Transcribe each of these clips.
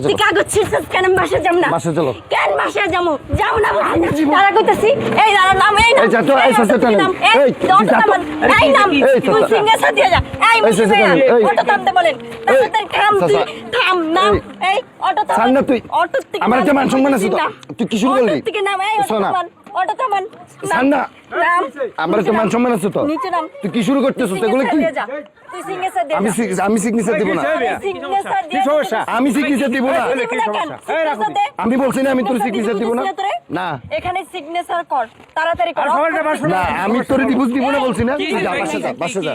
তুই কাগজ ছিড়ছিস কেন? বাসা যাম না। বাসা চলো। কেন বাসা যামু? যাও না বলছি। তারা কইতাছি এই দাঁড়া নাম এই নাম। এই যা তো এই সাথে নাম। এই এই নাম তুই সিগনেচার দিয়ে যা। এই মুসিবে অটো থামতে বলেন। তাড়াতাড়ি থাম তুই। থাম নাম। এই অটো থাম। সামনে তুই। অটো থেকে আমার একটা মান সম্মান আছে তো। তুই কি শুরু করলি? অটো থেকে নাম। এই অটো থামান। অটো থামান। সান্না নাম। আমার একটা মান সম্মান আছে তো। নিচে নাম। তুই কি শুরু করতেছিস এগুলো কি? তুই সিগনেচার দে। আমি সিগনেচার দিব না। সিগনেচার দে। আমি সিগনেচার দিব না। আমি বলছি না আমি তোর সিগনেচার দিব না। না এখানে সিগনেচার কর তাড়াতাড়ি কর। না আমি তোর ডিভোর্স দিব না বলছি না। তুই যা বাসা যা।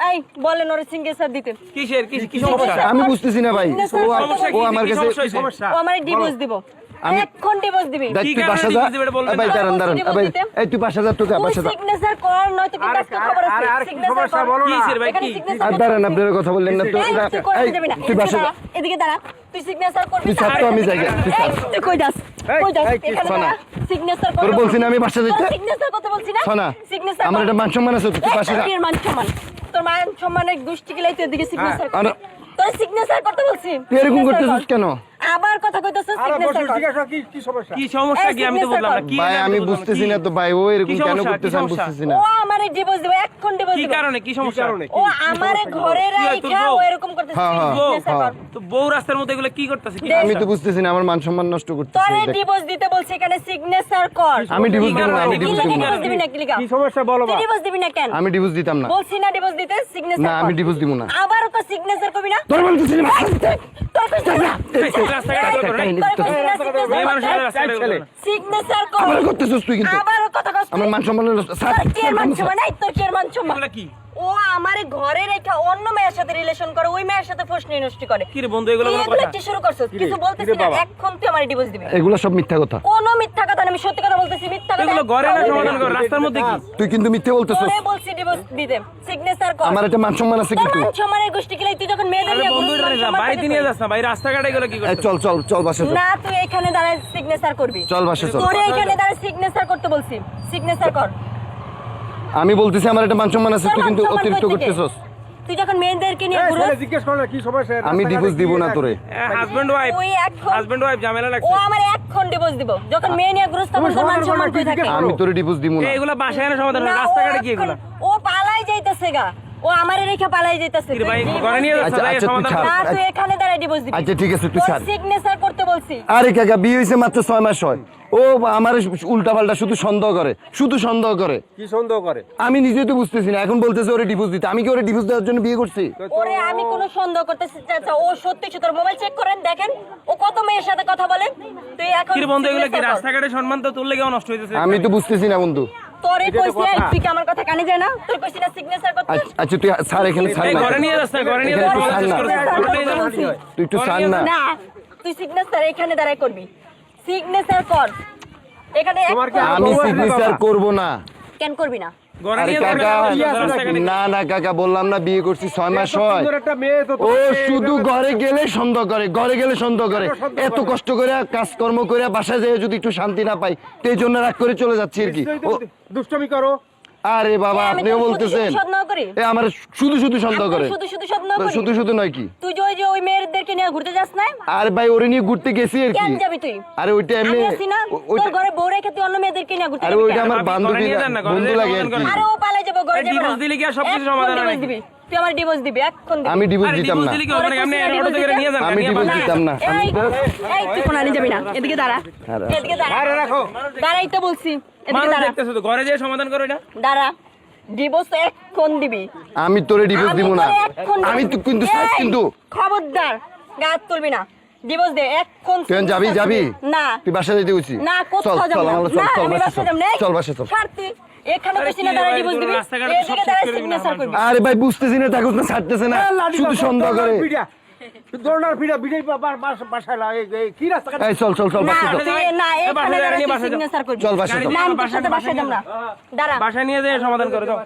এই বলেন ওর সিগনেচার দিতে। কিসের কি সমস্যা? আমি বুঝতেছি না ভাই। ও আমার কাছে ও আমারে ডিভোর্স দিব। এখন ডিভোর্স দিবি। দেখ তুই বাসা যা। ভাই দাঁড়ান ভাই। এই তুই বাসা যা, তুই বাসা যা। সিগনেচার কর নয়তো কি কাজ খবর আছে। সিগনেচার কর। কিসের ভাই কি? আর দাঁড়ান আপনারা কথা বললেন না তো। এই তুই বাসা যা। এদিকে দাঁড়া। তুই সিগনেচার করবি। তুই ছাড় তো আমি যাই। তুই ছাড়। তুই কই যাস? কই যাস? এখানে শোনা। সিগনেচার কর। তোর বলছি না আমি বাসা যেতে। সিগনেচার করতে বলছি না। শোনা সিগনেচার আমার একটা মান সম্মান আছে, তুই বাসা যা। তোর মান সম্মান। তোর মান সম্মানের গোষ্ঠী গিলাই তুই এদিকে সিগনেচার কর। তোর সিগনেচার করতে বলছি। তুই এরকম করতেছিস কেন? আবার কথা কইতেছিস সিগনেচার কর। কি সমস্যা কি আমি তো বললাম না কি? ভাই আমি বুঝতেছি না তো ভাই, ও এরকম কেন করতেছে আমি বুঝতেছি না। ও আমারে ডিভোর্স দিব। এখন ডিভোর্স কি দিব। কারণে কি সমস্যা? ও আমারে ঘরে রাইখা ও এরকম করতেছে। সিগনেচার কর। তো বউ রাস্তার মধ্যে এগুলো কি করতেছে? কি আমি তো বুঝতেছি না, আমার মান সম্মান নষ্ট করতেছে। তোরে ডিভোর্স দিতে বলছি, এখানে সিগনেচার কর। আমি ডিভোর্স দিব না, আমি ডিভোর্স দিব না। দিবি না কি লিখা? কি সমস্যা বলো তুই ডিভোর্স দিবি না কেন? আমি ডিভোর্স দিতাম না। বলছি না ডিভোর্স দিতে, সিগনেচার না কর। আমি ডিভোর্স দিব না। আবারও তো সিগনেচার করবি না? তোর বলতেছি না। তোর কইছিস না? রাস্তাঘাটে এগুলো করে না। এই মানুষের রাস্তাঘাটে এগুলো করে না। সিগনেচার কর। আমার করতেছিস তুই কিন্তু। আবারও কথা কস। আমার মান সম্মান স্যার তোর কি এর মান সম্মান নাই? তোর কি এর মান সম্মান? এগুলো কি? ও আমারে ঘরে রেখে অন্য মেয়ের সাথে রিলেশন করে, ওই মেয়ের সাথে ফষ্টি নষ্টি করে। কি রে বন্ধু এগুলো কোনো এগুলো কথা? কি শুরু করছস? কিছু বলতেছিস না, এখন তুই আমারে ডিভোর্স দিবি। এগুলো সব মিথ্যা কথা। কোনো মিথ্যা কথা না, আমি সত্যি কথা বলতেছি। মিথ্যা কথা এগুলো ঘরে না সমাধান কর, রাস্তার মধ্যে কি? তুই কিন্তু মিথ্যা বলতেছিস। তোরে বলছি ডিভোর্স দিতে, সিগনেচার কর। আমার একটা মান সম্মান আছে তোর কিন্তু। মান সম্মানের গোষ্ঠী গিলাই তুই যখন মেয়েদের আরে নিয়ে বন্ধু ঘুরছিস, এটা বাড়িতে নিয়ে যাস না ভাই, রাস্তাঘাটে এগুলো কি এই করছিস? চল চল চল বাসা চল। না তুই এখানে দাঁড়ায় সিগনেচার করবি। চল বাসা চল। তোরে এখানে দাঁড়ায় সিগনেচার করতে বলছি, সিগনেচার কর। আমি বলতেছি আমার একটা মান সম্মান আছে, তোর তুই মান কিন্তু সম্মান অতিরিক্ত কই থেকে? করতেছস। তুই যখন মেয়েদেরকে নিয়ে ঘুরছিস, জিজ্ঞেস করো না কি সমস্যা। আমি ডিভোর্স দিব না তোরে। হাজবেন্ড ওই ওয়াইফ ঝামেলা ও লাগছে। আমার এখন ডিভোর্স দিব। যখন মেয়ে নিয়ে ঘুরছিস তখন তোর মান সম্মান কই থাকে? আমি তোরে ডিভোর্স দিব না। এগুলো বাসায় না সমাধান, না, ও রাস্তাঘাটে কি এখন- এগুলো? ও পালাই যাইতেছে গা। ও আমারে রেখে পালাই যাইতেছে। কি রে ভাই ঘরে নিয়ে যাস আচ্ছা, না, আচ্ছা, তুই সমাধান ছাড়। কর। না তুই এখানে দাঁড়ায় ডিভোর্স দিবি। আচ্ছা ঠিক আছে তুই ছাড়। সিগনেচার করতে বলছি। আরে কাকা বিয়ে হয়েছে মাত্র 6 মাস হয়। ও আমার উল্টা পাল্টা শুধু সন্দেহ করে, শুধু সন্দেহ করে। কি সন্দেহ করে? আমি নিজেই তো বুঝতেছি না, এখন বলতেছে ওরে ডিভোর্স দিতে। আমি কি ওরে ডিভোর্স দেওয়ার জন্য বিয়ে করছি? ওরে আমি কোনো সন্দেহ করতেছি চাচা, ও সত্যি সত্যি। তোর মোবাইল চেক করেন, দেখেন ও কত মেয়ের সাথে কথা বলে। তুই এখন কি রে বন্ধু এগুলো কি? signature কর। রাস্তাঘাটে সম্মান তো তোর লেগেও নষ্ট হইতেছে। আমি তো বুঝতেছি না বন্ধু। তোরে কইছি, তুই কি আমার কথা কানে যায় না? তোর কইছি না সিগনেচার করতে? আচ্ছা তুই স্যার এখানে ছাড় এই না। ঘরে নিয়ে যাস না, ঘরে নিয়ে এখানে যাস তুই না, ছাড় না। ঘরে নিয়ে যাস। তুই একটু ছাড় না। না তুই সিগনেচার এখানে দাঁড়ায় করবি। সিগনেচার কর এখানে। আমি সিগনেচার করব না। কেন করবি না? ঘরে আরে নিয়ে কাকা যাস না না কাকা বললাম না বিয়ে করছি 6 মাস হয়। সুন্দর একটা মেয়ে তো ও শুধু ঘরে গেলে সন্দেহ করে, ঘরে গেলে সন্দেহ করে। এত কষ্ট করে কাজকর্ম করে বাসায় যেয়ে যদি একটু শান্তি না পাই, তো এই জন্য রাগ করে চলে যাচ্ছি আর কি। দুষ্টমি করো। আরে বাবা আমি আপনিও তোর বলতেছেন শুধু সন্দেহ করি। এ আমার শুধু শুধু সন্দেহ করে। শুধু শুধু সন্দেহ করি। শুধু শুধু নয় কি? তুই যে ওই মেয়েদেরকে নিয়ে ঘুরতে যাস না? আর ভাই ওরে নিয়ে ঘুরতে গেছি আর কেন কি। যাবি তুই? আরে ওইটা এমনি আমি আছি না, তোর ঘরে বউ রেখে তুই অন্য মেয়েদেরকে নিয়ে ঘুরতে আরে যাবি ওইটা কেন? আমার ঘরে বান্ধবী নিয়ে যান না, ঘরে বন্ধু নিয়ে লাগে আর সমাধান কি। করেন। আরে ও পালাই যাবে, ঘরে এই যাবে না। ডিভোর্স দিলে কি আর সবকিছু এখন সমাধান হয় ডিভোর্স নাকি? দিবি। তুই আমার ডিভোর্স দিবি এখন দিবি। আমি ডিভোর্স আরে দিতাম ডিভোর্স না। দিলে কি হবে? আপনি অটো থেকে নিয়ে যান, আমি নিয়ে ডিভোর্স পাঠান। দিতাম না। এই এই তুই কোন আনি যাবি না, এদিকে দাঁড়া। আরে, এদিকে দাঁড়া। আরে রাখো। দাঁড়াই তো বলছি, এদিকে মানুষ দাঁড়া। দেখতেছে তো, ঘরে যেয়ে সমাধান করো এটা। দাঁড়া। ডিভোর্স এখন দিবি। আমি তোরে ডিভোর্স দিব না। তোরে এখন দিবি। আমি তো কিন্তু এই, কিন্তু খবরদার গা হাত তুলবি না। ডিভোর্স দে এখন। তুই যাবি যাবি না তুই বাসা যেতে বলছি। না চল কোথাও যাব চল না। আমরা চল না, চল আমি বাসা বাসা যাব না। এই, চল বাসা চল। ছাড় তুই। এখানে আরে কইছি কি না দাঁড়া ভাই, ডিভোর্স তোর দিবি। রাস্তাঘাটে সব এদিকে শেষ দাঁড়া করে দিবি না সিগনেচার আমার। করবি। আরে ভাই বুঝতেছি না, থাকুস না, ছাড়তেছে না, শুধু সন্দেহ করে। দোলনার পিড়া বিড়াই বাসায় কি রাস্তা? এই চল চল চল না বাসা চল। তুই না এখানে বাসায় দাঁড়া নিয়ে বাসায় যাও। সিগনেচার করবি। চল বাসা চল। না আমি তোর সাথে বাসায় যাব না। দাঁড়া। বাসায় নিয়ে যেয়ে সমাধান করে দাও। না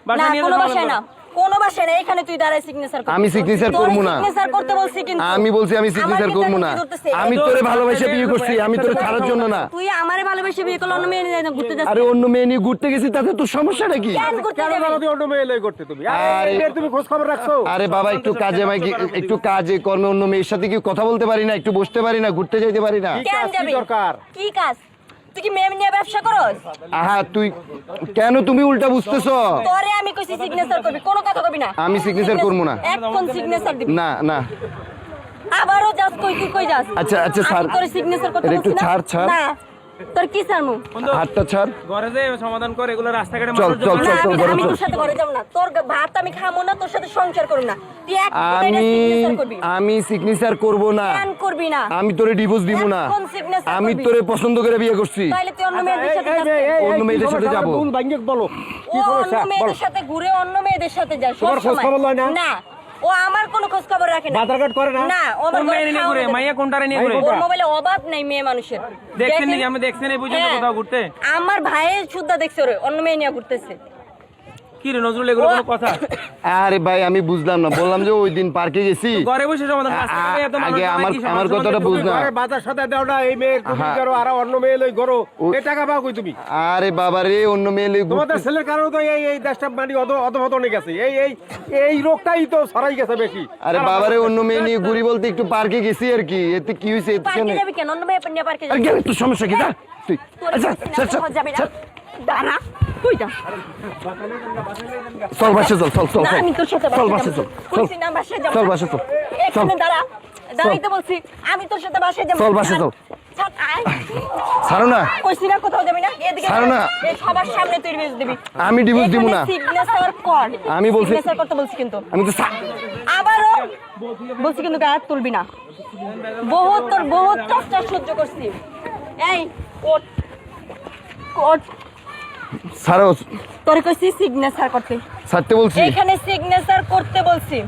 বাসায় নিয়ে কোনো যেয়ে বাসায় সমাধান না, করো। কোনো বাসায় না, এখানে তুই দাঁড়ায় সিগনেচার করবি। আমি signature তোর করবো না। signature করতে বলছি কিন্তু। আমি বলছি আমি সিগনেচার আমার করবো না। কিন্তু ধরতেছে। আমি তোরে ভালোবাসে বিয়ে করছি, আমি তোরে ছাড়ার জন্য না। তুই আমারে ভালোবেসে বিয়ে করলে অন্য মেয়ে নিয়ে ঘুরতে যাচ্ছিস। আরে অন্য মেয়ে নিয়ে ঘুরতে গেছি, তাতে তোর সমস্যাটা কি? কেন ঘুরতে কেন যাবি? জানো অন্য মেয়ে লই করতে তুমি আরে- এর তুমি খোঁজ খবর রাখছো? আরে বাবা একটু কাজে একটু কাজে কর্মে অন্য মেয়ের সাথে কি কথা বলতে পারি না, একটু বসতে পারি না, ঘুরতে যাইতে পারি না? কেন কাজ কি যাবি? দরকার? কি কাজ? তুই কি মেয়ে নিয়ে ব্যবসা করস? আহা তুই কেন তুমি উল্টা বুঝতেছো? তোরে আমি কইছি সিগনেচার করবি, কোনো কথা কবি না। আমি signature করবো না। এখন সিগনেচার দিবি। না না আবারও যাস, কই তুই কই যাস? আচ্ছা, আচ্ছা, আমি ছাড়। তোরে সিগনেচার করতে এটা একটু বলছি না? ছাড়, ছাড়। না, তোর কি ছাড়মু? হাতটা ছাড়। ঘরে যে সমাধান করে এগুলো রাস্তাঘাটে চল, মানুষ চল, না, চল, আমি ঘরে আমি চল। তোর সাথে ঘরে যাব না। তোর ভাত আমি খামো না, তোর সাথে সংসার করব না। তুই এক আমি সিগনেচার করব না। কেন করবি না? আমি তোরে ডিভোর্স দিব না। এখন signature আমি করবি। তোরে পছন্দ করে বিয়ে করছি। তাইলে তুই অন্য মেয়েদের সাথে এই যাস মেয়ে, কেন? অন্য কি মেয়েদের সাথে সমস্যা? যাবো। ভুল ভাঙ্গে বলো কি ও সমস্যা অন্য বল। মেয়েদের সাথে ঘুরে অন্য মেয়েদের সাথে যায় তোমার খোঁজ সবসময়। খবর লয় না? না, ও আমার কোনো খোঁজ খবর রাখে না। বাজারঘাট করে না? না, ও আমার কোন ঘরে মেয়ে নিয়ে খাওয়া ঘুরে? দেয় না। মাইয়া কোনটারে নিয়ে ঘুরে? ওর মোবাইলে অভাব নেই মেয়ে মানুষের। দেখছেন দেখেন- নাকি? আমি দেখছেন এই পর্যন্ত হ্যাঁ, কোথাও ঘুরতে? আমার ভাইয়ের শুদ্ধা দেখছে ওরে অন্য মেয়ে নিয়ে ঘুরতেছে। কি রে নজরুল, এগুলো কোনো কথা? আরে ভাই আমি বুঝলাম না, বললাম যে ওই দিন পার্কে গেছি। ঘরে বসে সমাধান, রাস্তাঘাটে এত মানুষ আগে আমার কি আমার সমাধান কথাটা করতে? বুঝ না। ঘরে বাজার সাথে দাও না, এই মেয়ে তুমি হ্যাঁ। করো আর অন্য মেয়ে লই করো এই টাকা পাও কই তুমি? আরে বাবা রে, অন্য মেয়ে লই তোমাদের ছেলের কারণে তো এই দেশটা মানে অধপতনে গেছে। এই রোগটাই তো ছড়াই গেছে বেশি। আরে বাবা রে, অন্য মেয়ে নিয়ে ঘুরি বলতে একটু পার্কে গেছি আর কি, এতে কি হয়েছে? পার্কে যাবি কেন? অন্য মেয়ে নিয়ে পার্কে আরে যাবি? গেলে তোর সমস্যা কি? যা তুই। তোর আচ্ছা সিগনেচার চল, চল, হওয়া যাবে না। চল। দাঁড়া, তুই যা। চল বাসে চল, চল চল না, চল। আমি তোর সাথে চল বাসায় বাসে যাবো। চল, চল বলছি না, বাসায় যাবো চল না। বাসে চল। এখানে চল। দাঁড়া, দাঁড়াইতে বলছি। আমি তোর সাথে বাসায় যাবো। চল, বাসায় চল। ছাড়, আয়। ছাড়ো না। কইছি না কোথাও যাবি না, এদিকে ছাড়ো না। এই সবার সামনে তুই ডিভোর্স দিবি। আমি ডিভোর্স দিব না। সিগনেচার কর। আমি বলছি- সিগনেচার করতে বলছি কিন্তু। আমি তো আবারও বলছি কিন্তু গায়ে হাত তুলবি না। বহুত টর্চার সহ্য করছি। এই ওঠ, ওঠ। ছাড়ো, তোর কইছি সিগনেচার করতে। ছাড়তে বলছি। এখানে সিগনেচার করতে বলছি।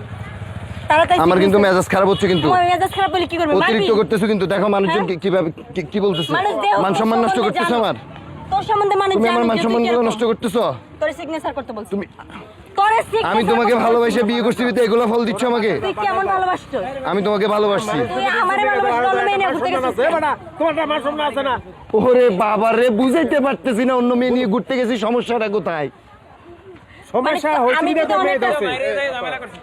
তাড়াতাড়ি আমার কিন্তু signature- মেজাজ খারাপ হচ্ছে কিন্তু। তোমার মেজাজ খারাপ বলে কি করবে? অতিরিক্ত মারবি? করতেছো কিন্তু, দেখো মানুষজন হ্যাঁ? কিভাবে কি বলতেছে। মানুষ দেহ মান সম্মান নষ্ট সম্বন্ধে করতেছো জানে। আমার। তোর সম্বন্ধে মানুষ তুমি আমার জানে মান যে তুই সম্মান কিরকম। নষ্ট করতেছো। তোর সিগনেচার করতে বলছি। তুমি তোরে signature আমি তোমাকে করতে ভালোবাসে বলছি। বিয়ে করছি তো এগুলো ফল দিচ্ছ আমাকে। তুই কেমন ভালোবাসছো? আমি তোমাকে ভালোবাসছি। তুই আমারে ভালোবাসছো, অন্য মেয়ে নিয়ে ঘুরতে গেছিস। তোমারটা মান সম্মান আছে না? ওরে বাবা রে, বুঝাইতে পারতেছি না, অন্য মেয়ে নিয়ে ঘুরতে গেছি, সমস্যাটা কোথায়? সমস্যা মানে হচ্ছে আমি কিনা যদি তো মেয়ে অনেকটা- দেখছে। বাইরে যাই ঝামেলা করছি।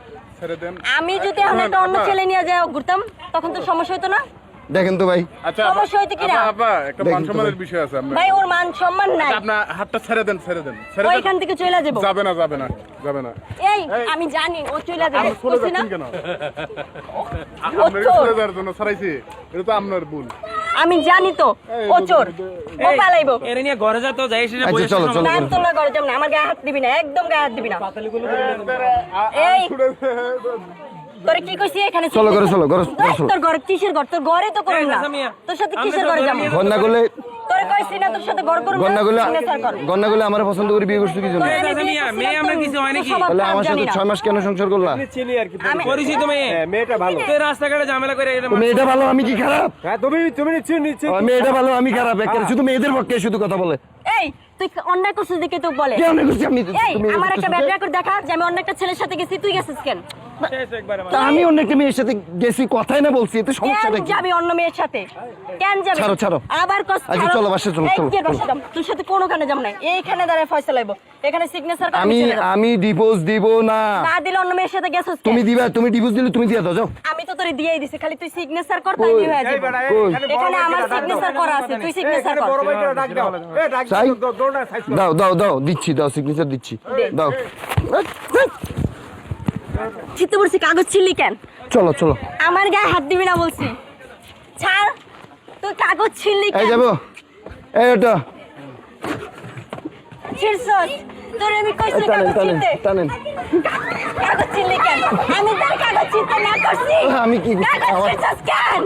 আমি যদি এখন একটা অন্য ছেলে নিয়ে যাই ঘুরতাম, তখন তো সমস্যা হতো না? দেখেন তো ভাই, আচ্ছা সমস্যা হইতো কিনা? আপা একটা দেখুন মান তো সম্মানের বিষয় আছে আপনার। ভাই ওর মান সম্মান নাই। আপনার হাতটা ছেড়ে দেন, ছেড়ে দেন, ছেড়ে দেন। ওইখান থেকে চলে যাবো। যাবে না, যাবে না, যাবে না। এই আমি জানি ও চলে যাবে। আপনি চলে বুঝছি না? যাচ্ছেন কেন? ও আপনার চোর। চলে যাওয়ার জন্য ছাড়াইছি, এটা তো আপনার ভুল। আমি জানি তো ও চোর। ও পালাইবো। এর নিয়ে ঘরে যা তো যাই এসে আচ্ছা, বসে চলো, চলো। না আমি তোর ঘরে যাবো না, আমার গায়ে হাত দিবি না, একদম গায়ে হাত দিবি না। এই তোরে কি কইছি এখানে? চলো, ঘরে চলো, ঘরে এই, চলো। তোর ঘরে কিসের ঘর? তোর ঘরে তো করুম এই, না। নাসামিয়া। তোর সাথে আমি কিসের তো ঘরে ঘরে যাবো? নিয়ে গন্না করলে তোরে কইছি না তোর সাথে ঘর করুম না। signature কর। গন্না করলে আমার পছন্দ করে বিয়ে করছো কি জন্য? তোরে আমি নাসামিয়া, বিয়ে করছিলাম, মেয়ে আমরা তোর কিছু হয় নাকি? স্বভাব তাহলে খারাপ আমার সাথে জানি না। 6 মাস কেন সংসার করলা? চিনি আর কি। আমি- পরিচিত মেয়ে। মেয়েটা ভালো। তুই রাস্তাঘাটে ঝামেলা করে এটা তো মেয়েটা ভালো, আমি কি খারাপ? হ্যাঁ তুমি নিশ্চয় মেয়েটা ভালো, আমি খারাপ? একেবারে শুধু মেয়েদের পক্ষে শুধু কথা বলে। এই তুই অন্যায় করছিস দেখে তো বলে। কেন করছি আমি? এই তুমি আমার একটা ব্যাড রেকর্ড দেখা যে আমি অন্য একটা ছেলের সাথে গেছি, তুই গেছিস কেন? শেষ একবারে তা আমি অন্য একটা মেয়ের সাথে গেছি, কথাই না বলছি, এতে সমস্যাটা কেন কি? যাবি অন্য মেয়ের সাথে? কেন যাবি? ছাড়ো, ছাড়ো। আবার কস আচ্ছা, ছাড়ো। চলো, বাসায় চলো, এই, চলো, কে চলো। বাসায় যাম? তোর সাথে কোনোখানে যাম না, এইখানে দাঁড়ায় ফয়সালা হইব। এখানে সিগনেচার করে আমি চলে যাবো। আমি ডিভোর্স দিব না। না দিলে অন্য মেয়ের সাথে গেছিস কেন? তুমি দিবা, তুমি ডিভোর্স দিলে তুমি দিয়ে দাও, যাও। আমি তো তোরে দিয়েই দিছি, খালি তুই সিগনেচার কর তাই হয়ে এই যাবে। বেটা, কই? এখানে আমার সিগনেচার করা আছে, তুই সিগনেচার কর। বড় ভাইটা ডাক দাও। এই ডাক চাই? দাও, দৌড় না সাইজ করো। দাও দাও দাও, দিচ্ছি, দাও, সিগনেচার দিচ্ছি, দাও। চিত্তে বলছি কাগজ ছিলি কেন? চলো চলো, আমার গায়ে হাত দিবি না বলছি। ছাড়, তুই কাগজ ছিলি এই কেন? যাবো, এই ওটা ছিড়ছস? তোরে আমি কইছি টানেন, কাগজ টানেন, ছিলতে। টানেন। কাগজ ছিলি কেন? আমি তার কাগজ ছিলতে না করছি। আমি কি কাগজ আমার ছিড়ছস কেন?